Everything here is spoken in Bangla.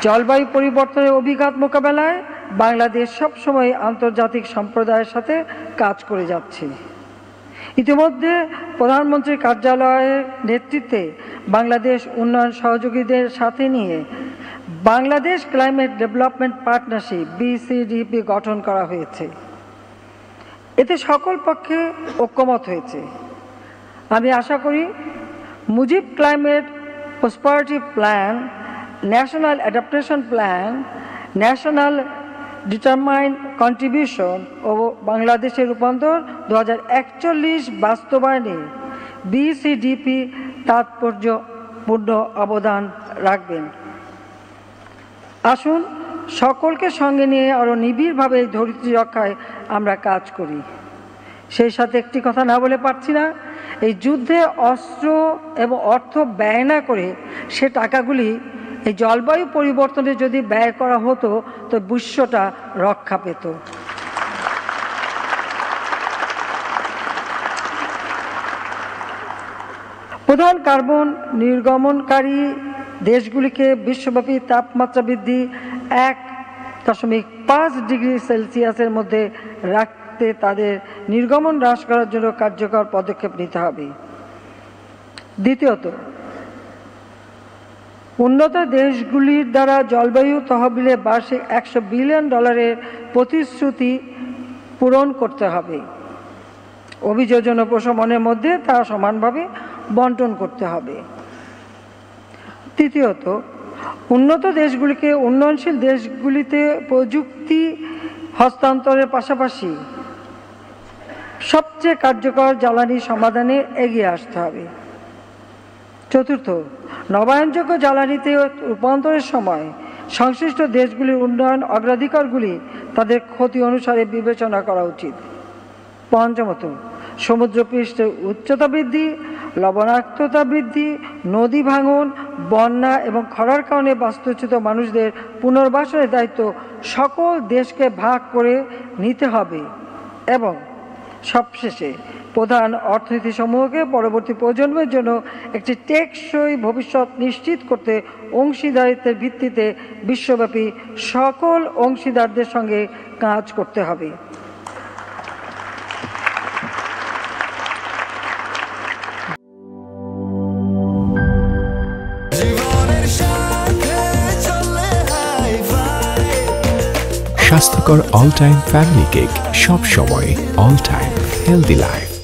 জলবায়ু পরিবর্তনের অভিঘাত মোকাবেলায় বাংলাদেশ সবসময় আন্তর্জাতিক সম্প্রদায়ের সাথে কাজ করে যাচ্ছে। ইতিমধ্যে প্রধানমন্ত্রীর কার্যালয়ের নেতৃত্বে বাংলাদেশ উন্নয়ন সহযোগীদের সাথে নিয়ে Bangladesh climate development partnership BCDP গঠন করা হয়েছে। এতে সকল পক্ষে ঐক্যমত হয়েছে। আমি আশা করি Mujib climate prosperity plan, national adaptation plan, national determined contribution ও বাংলাদেশের রূপান্তর 2041 বাস্তবায়নে BCDP তাৎপর্যপূর্ণ অবদান রাখবেন। আসুন সকলকে সঙ্গে নিয়ে আরও নিবিড়ভাবে এই ধরিত্রী রক্ষায় আমরা কাজ করি। সেই সাথে একটি কথা না বলে পারছি না, এই যুদ্ধে অস্ত্র এবং অর্থ ব্যয় না করে সে টাকাগুলি এই জলবায়ু পরিবর্তনে যদি ব্যয় করা হতো তো বিশ্বটা রক্ষা পেত। প্রধান কার্বন নির্গমনকারী দেশগুলিকে বিশ্বব্যাপী তাপমাত্রা বৃদ্ধি 1.5 ডিগ্রি সেলসিয়াসের মধ্যে রাখতে তাদের নির্গমন হ্রাস করার জন্য কার্যকর পদক্ষেপ নিতে হবে। দ্বিতীয়ত, উন্নত দেশগুলির দ্বারা জলবায়ু তহবিলে বার্ষিক $100 বিলিয়ন প্রতিশ্রুতি পূরণ করতে হবে। অভিযোজন ও প্রশমনের মধ্যে তা সমানভাবে বন্টন করতে হবে। তৃতীয়ত, উন্নত দেশগুলিকে উন্নয়নশীল দেশগুলিতে প্রযুক্তি হস্তান্তরের পাশাপাশি সবচেয়ে কার্যকর জ্বালানি সমাধানে এগিয়ে আসতে হবে। চতুর্থ, নবায়নযোগ্য জ্বালানিতে রূপান্তরের সময় সংশ্লিষ্ট দেশগুলির উন্নয়ন অগ্রাধিকারগুলি তাদের ক্ষতি অনুসারে বিবেচনা করা উচিত। পঞ্চমত, সমুদ্রপৃষ্ঠের উচ্চতা বৃদ্ধি, লবণাক্ততা বৃদ্ধি, নদী ভাঙন, বন্যা এবং খরার কারণে বাস্তুচ্যুত মানুষদের পুনর্বাসনের দায়িত্ব সকল দেশকে ভাগ করে নিতে হবে। এবং সবশেষে প্রধান অর্থনীতি সমূহকে পরবর্তী প্রজন্মের জন্য একটি টেকসই ভবিষ্যৎ নিশ্চিত করতে অংশীদারিত্বের ভিত্তিতে বিশ্বব্যাপী সকল অংশীদারদের সঙ্গে কাজ করতে হবে। স্বাস্থ্যকর অল টাইম ফ্যামিলি কেক, সব সময় অল টাইম হেলদি লাইফ।